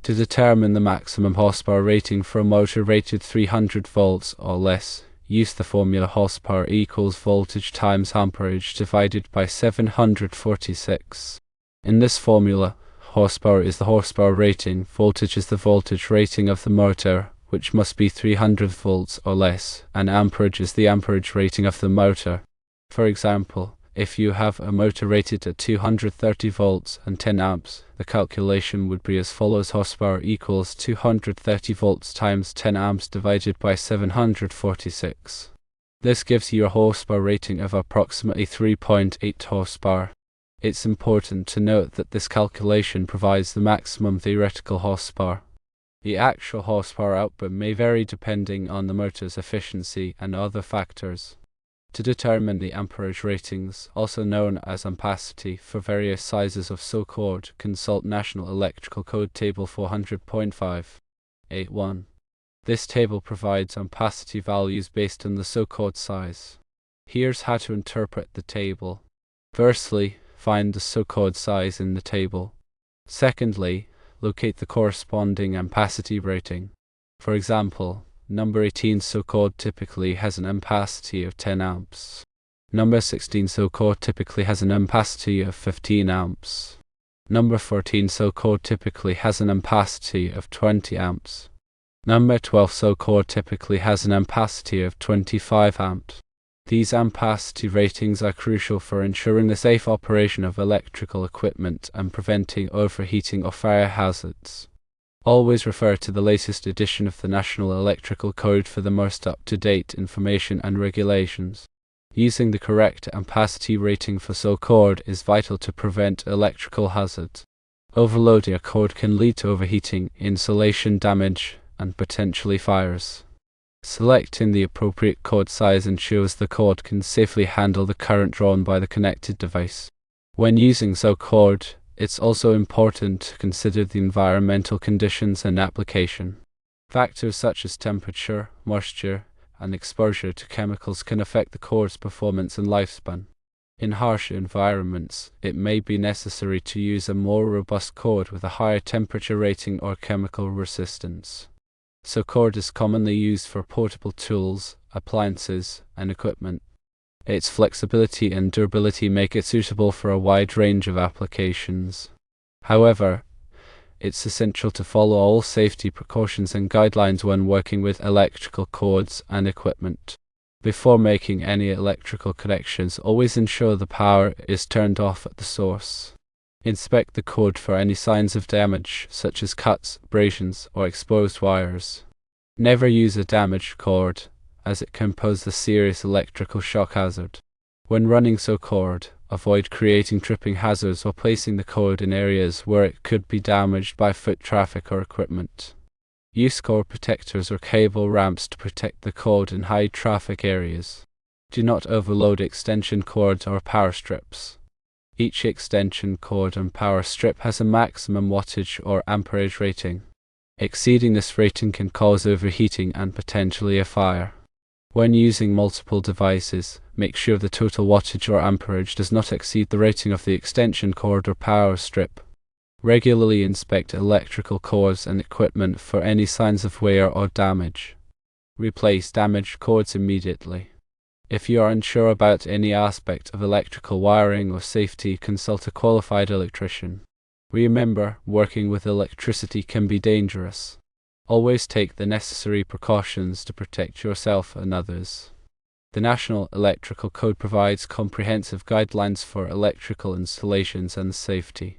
To determine the maximum horsepower rating for a motor rated 300 volts or less, use the formula horsepower equals voltage times amperage divided by 746. In this formula, horsepower is the horsepower rating, voltage is the voltage rating of the motor, which must be 300 volts or less, and amperage is the amperage rating of the motor. For example, if you have a motor rated at 230 volts and 10 amps, the calculation would be as follows: horsepower equals 230 volts times 10 amps divided by 746. This gives you a horsepower rating of approximately 3.8 horsepower. It's important to note that this calculation provides the maximum theoretical horsepower. The actual horsepower output may vary depending on the motor's efficiency and other factors. To determine the amperage ratings, also known as ampacity, for various sizes of so-called, consult National Electrical Code Table 400.5.8.1. This table provides ampacity values based on the so-called size. Here's how to interpret the table. Firstly, find the so-called size in the table. Secondly, locate the corresponding ampacity rating. For example, number 18 so-called typically has an ampacity of 10 amps. Number 16 so-called typically has an ampacity of 15 amps. Number 14 so-called typically has an ampacity of 20 amps. Number 12 so-called typically has an ampacity of 25 amps. These ampacity ratings are crucial for ensuring the safe operation of electrical equipment and preventing overheating or fire hazards. Always refer to the latest edition of the National Electrical Code for the most up-to-date information and regulations. Using the correct ampacity rating for so-called is vital to prevent electrical hazards. Overloading a cord can lead to overheating, insulation damage, and potentially fires. Selecting the appropriate cord size ensures the cord can safely handle the current drawn by the connected device. When using so-called, it's also important to consider the environmental conditions and application. Factors such as temperature, moisture, and exposure to chemicals can affect the cord's performance and lifespan. In harsh environments, it may be necessary to use a more robust cord with a higher temperature rating or chemical resistance. So cord is commonly used for portable tools, appliances, and equipment. Its flexibility and durability make it suitable for a wide range of applications. However, it's essential to follow all safety precautions and guidelines when working with electrical cords and equipment. Before making any electrical connections, always ensure the power is turned off at the source. Inspect the cord for any signs of damage, such as cuts, abrasions, or exposed wires. Never use a damaged cord, as it can pose a serious electrical shock hazard. When running so-called, avoid creating tripping hazards or placing the cord in areas where it could be damaged by foot traffic or equipment. Use cord protectors or cable ramps to protect the cord in high traffic areas. Do not overload extension cords or power strips. Each extension cord and power strip has a maximum wattage or amperage rating. Exceeding this rating can cause overheating and potentially a fire. When using multiple devices, make sure the total wattage or amperage does not exceed the rating of the extension cord or power strip. Regularly inspect electrical cords and equipment for any signs of wear or damage. Replace damaged cords immediately. If you are unsure about any aspect of electrical wiring or safety, consult a qualified electrician. Remember, working with electricity can be dangerous. Always take the necessary precautions to protect yourself and others. The National Electrical Code provides comprehensive guidelines for electrical installations and safety.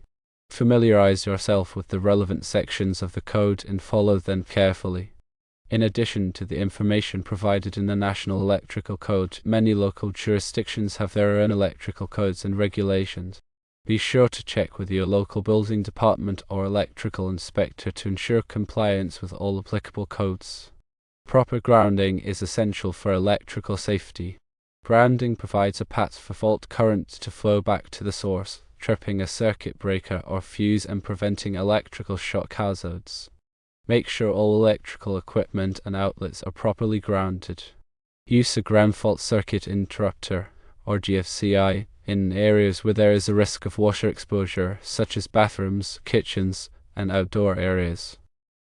Familiarize yourself with the relevant sections of the code and follow them carefully. In addition to the information provided in the National Electrical Code, many local jurisdictions have their own electrical codes and regulations. Be sure to check with your local building department or electrical inspector to ensure compliance with all applicable codes. Proper grounding is essential for electrical safety. Grounding provides a path for fault current to flow back to the source, tripping a circuit breaker or fuse and preventing electrical shock hazards. Make sure all electrical equipment and outlets are properly grounded. Use a ground fault circuit interrupter, or GFCI, in areas where there is a risk of washer exposure, such as bathrooms, kitchens, and outdoor areas.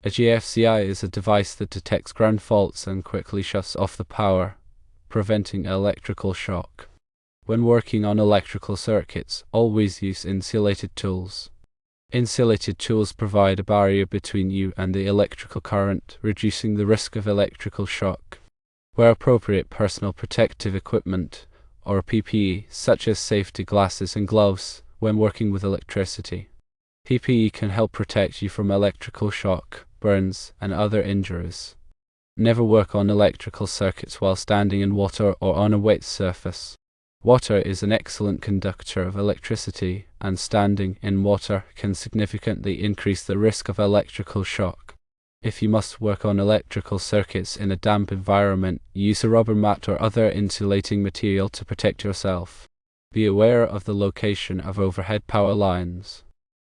A GFCI is a device that detects ground faults and quickly shuts off the power, preventing electrical shock. When working on electrical circuits, always use insulated tools. Insulated tools provide a barrier between you and the electrical current, reducing the risk of electrical shock. Wear appropriate personal protective equipment, or PPE, such as safety glasses and gloves, when working with electricity. PPE can help protect you from electrical shock, burns, and other injuries. Never work on electrical circuits while standing in water or on a wet surface. Water is an excellent conductor of electricity, and standing in water can significantly increase the risk of electrical shock. If you must work on electrical circuits in a damp environment, use a rubber mat or other insulating material to protect yourself. Be aware of the location of overhead power lines.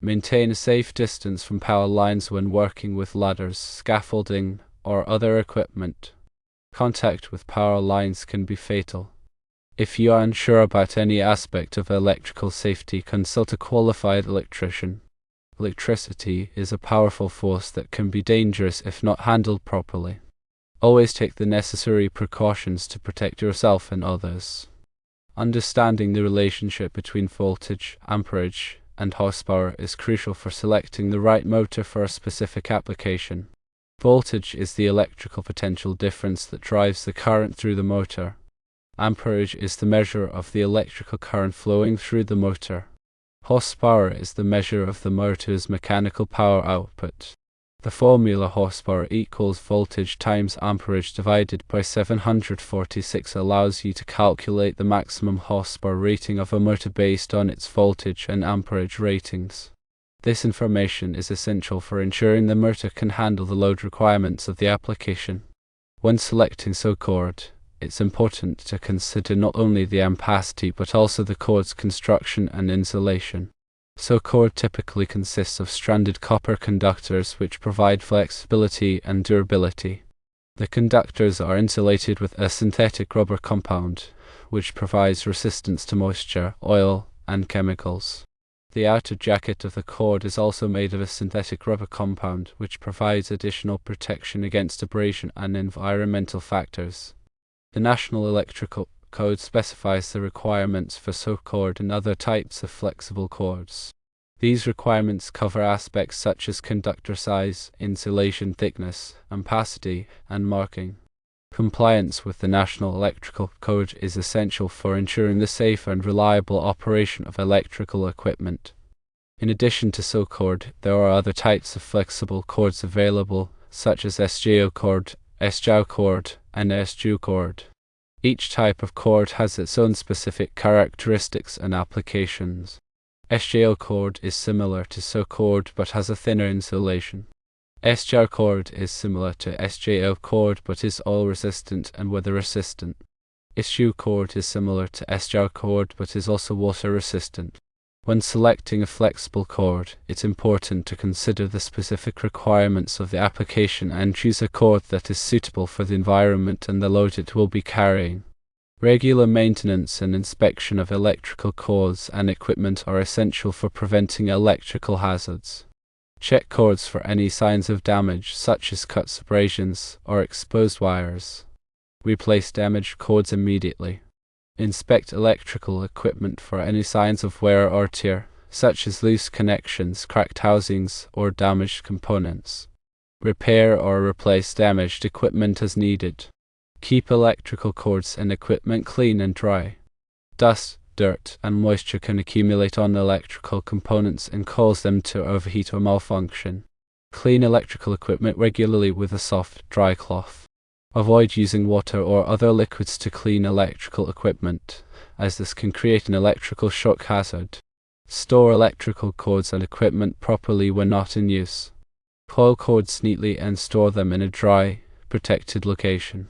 Maintain a safe distance from power lines when working with ladders, scaffolding, or other equipment. Contact with power lines can be fatal. If you are unsure about any aspect of electrical safety, consult a qualified electrician. Electricity is a powerful force that can be dangerous if not handled properly. Always take the necessary precautions to protect yourself and others. Understanding the relationship between voltage, amperage, and horsepower is crucial for selecting the right motor for a specific application. Voltage is the electrical potential difference that drives the current through the motor. Amperage is the measure of the electrical current flowing through the motor. Horsepower is the measure of the motor's mechanical power output. The formula horsepower equals voltage times amperage divided by 746 allows you to calculate the maximum horsepower rating of a motor based on its voltage and amperage ratings. This information is essential for ensuring the motor can handle the load requirements of the application. When selecting cord, it's important to consider not only the ampacity but also the cord's construction and insulation. Cord typically consists of stranded copper conductors which provide flexibility and durability. The conductors are insulated with a synthetic rubber compound, which provides resistance to moisture, oil, and chemicals. The outer jacket of the cord is also made of a synthetic rubber compound, which provides additional protection against abrasion and environmental factors. The National Electrical Code specifies the requirements for cord and other types of flexible cords. These requirements cover aspects such as conductor size, insulation thickness, ampacity, and marking. Compliance with the National Electrical Code is essential for ensuring the safe and reliable operation of electrical equipment. In addition to cord, there are other types of flexible cords available, such as SJO cord, SJOW cord, and SJU cord. Each type of cord has its own specific characteristics and applications. SJO cord is similar to cord but has a thinner insulation. SJOW cord is similar to SJO cord but is oil resistant and weather resistant. SJU cord is similar to SJOW cord but is also water resistant. When selecting a flexible cord, it's important to consider the specific requirements of the application and choose a cord that is suitable for the environment and the load it will be carrying. Regular maintenance and inspection of electrical cords and equipment are essential for preventing electrical hazards. Check cords for any signs of damage, such as cuts, abrasions, or exposed wires. Replace damaged cords immediately. Inspect electrical equipment for any signs of wear or tear, such as loose connections, cracked housings, or damaged components. Repair or replace damaged equipment as needed. Keep electrical cords and equipment clean and dry. Dust, dirt, and moisture can accumulate on electrical components and cause them to overheat or malfunction. Clean electrical equipment regularly with a soft, dry cloth. Avoid using water or other liquids to clean electrical equipment, as this can create an electrical shock hazard. Store electrical cords and equipment properly when not in use. Coil cords neatly and store them in a dry, protected location.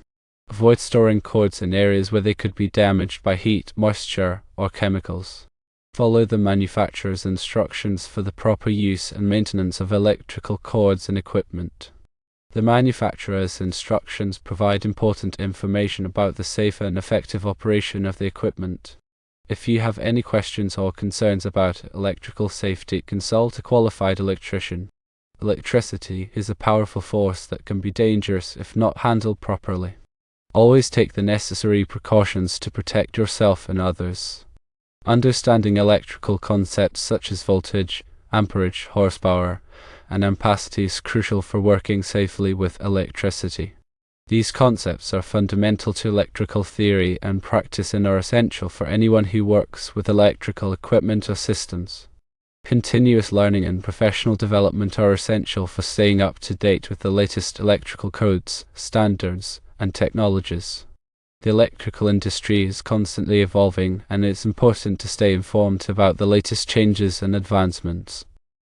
Avoid storing cords in areas where they could be damaged by heat, moisture, or chemicals. Follow the manufacturer's instructions for the proper use and maintenance of electrical cords and equipment. The manufacturer's instructions provide important information about the safe and effective operation of the equipment. If you have any questions or concerns about electrical safety, consult a qualified electrician. Electricity is a powerful force that can be dangerous if not handled properly. Always take the necessary precautions to protect yourself and others. Understanding electrical concepts such as voltage, amperage, horsepower, and ampacity is crucial for working safely with electricity. These concepts are fundamental to electrical theory and practice and are essential for anyone who works with electrical equipment or systems. Continuous learning and professional development are essential for staying up to date with the latest electrical codes, standards, and technologies. The electrical industry is constantly evolving, and it's important to stay informed about the latest changes and advancements.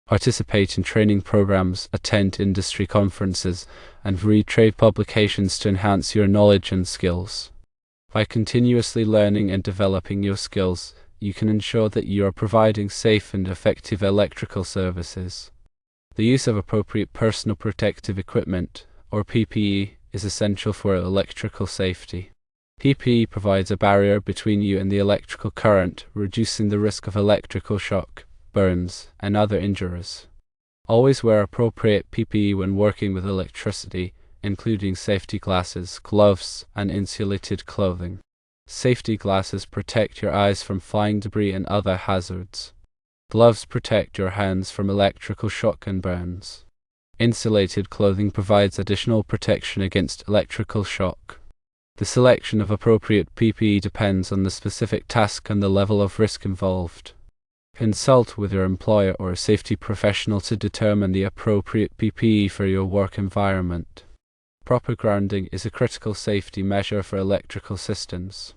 Participate in training programs, attend industry conferences, and read trade publications to enhance your knowledge and skills. By continuously learning and developing your skills, you can ensure that you are providing safe and effective electrical services. The use of appropriate personal protective equipment, or PPE, is essential for electrical safety. PPE provides a barrier between you and the electrical current, reducing the risk of electrical shock, burns, and other injuries. Always wear appropriate PPE when working with electricity, including safety glasses, gloves, and insulated clothing. Safety glasses protect your eyes from flying debris and other hazards. Gloves protect your hands from electrical shock and burns. Insulated clothing provides additional protection against electrical shock. The selection of appropriate PPE depends on the specific task and the level of risk involved. Consult with your employer or a safety professional to determine the appropriate PPE for your work environment. Proper grounding is a critical safety measure for electrical systems.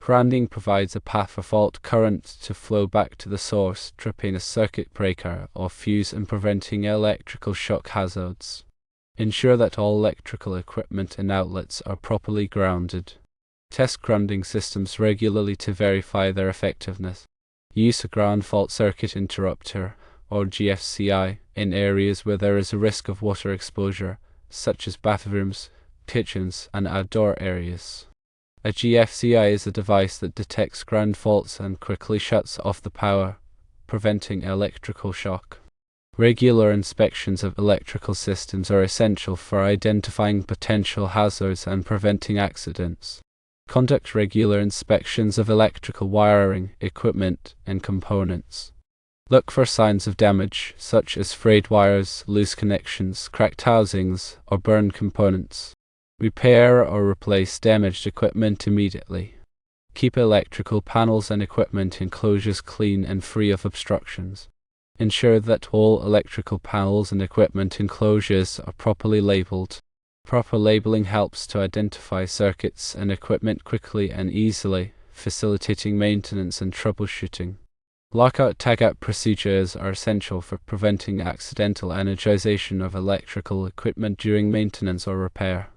Grounding provides a path for fault current to flow back to the source, tripping a circuit breaker or fuse and preventing electrical shock hazards. Ensure that all electrical equipment and outlets are properly grounded. Test grounding systems regularly to verify their effectiveness. Use a ground fault circuit interrupter, or GFCI, in areas where there is a risk of water exposure, such as bathrooms, kitchens, and outdoor areas. A GFCI is a device that detects ground faults and quickly shuts off the power, preventing electrical shock. Regular inspections of electrical systems are essential for identifying potential hazards and preventing accidents. Conduct regular inspections of electrical wiring, equipment, and components. Look for signs of damage, such as frayed wires, loose connections, cracked housings, or burned components. Repair or replace damaged equipment immediately. Keep electrical panels and equipment enclosures clean and free of obstructions. Ensure that all electrical panels and equipment enclosures are properly labeled. Proper labeling helps to identify circuits and equipment quickly and easily, facilitating maintenance and troubleshooting. Lockout-tagout procedures are essential for preventing accidental energization of electrical equipment during maintenance or repair.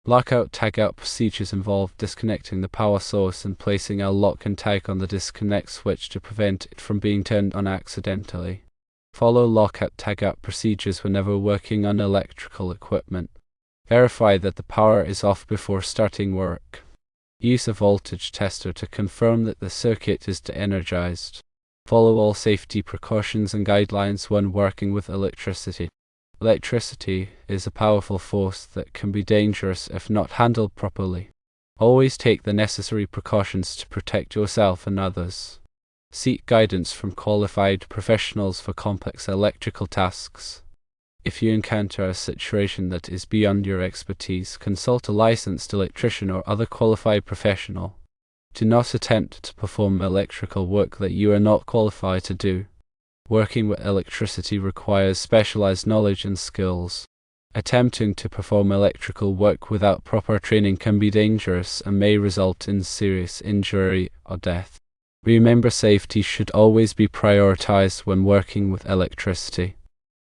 Lockout-tagout procedures involve disconnecting the power source and placing a lock and tag on the disconnect switch to prevent it from being turned on accidentally. Follow lockout-tagout procedures whenever working on electrical equipment. Verify that the power is off before starting work. Use a voltage tester to confirm that the circuit is de-energized. Follow all safety precautions and guidelines when working with electricity. Electricity is a powerful force that can be dangerous if not handled properly. Always take the necessary precautions to protect yourself and others. Seek guidance from qualified professionals for complex electrical tasks. If you encounter a situation that is beyond your expertise, consult a licensed electrician or other qualified professional. Do not attempt to perform electrical work that you are not qualified to do. Working with electricity requires specialized knowledge and skills. Attempting to perform electrical work without proper training can be dangerous and may result in serious injury or death. Remember, safety should always be prioritized when working with electricity.